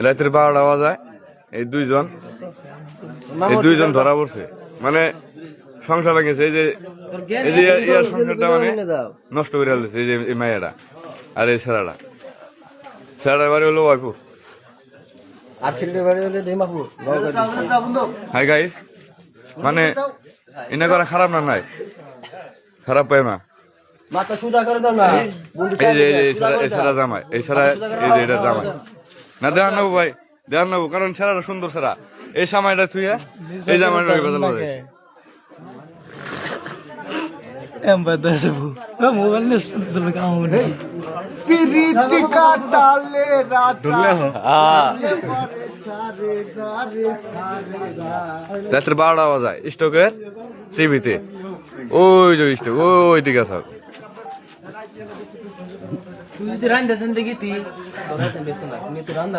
রাতের 12টা বাজায় এই দুইজন ধরা পড়ছে, মানে সংসার ভেঙেছে। এই যে ইয়ার সংসারটা মানে নষ্ট করে ফেলতেছে, এই যে এই মায়েরা আর এই ছেড়াটার বাড়ি হলো ওয়াইপুর। হাই গাইস, মানে এনে করা খারাপ না, নাই খারাপ পাই না। এই যে এছাড়া জামাই, এছাড়া এই যে এটা জামাই না, দেওয়ার নেবো ভাই, দেওয়ার নেবো, কারণ ছেড়াটা সুন্দর ছেড়া। এই জামাইটা তুই এই জামাইটা রাত্রে 12টা বাজায় স্টকের সিবিতে, ওই যে স্টক ওই দিকে সব। তুই রান্না দেখি তুই রান্না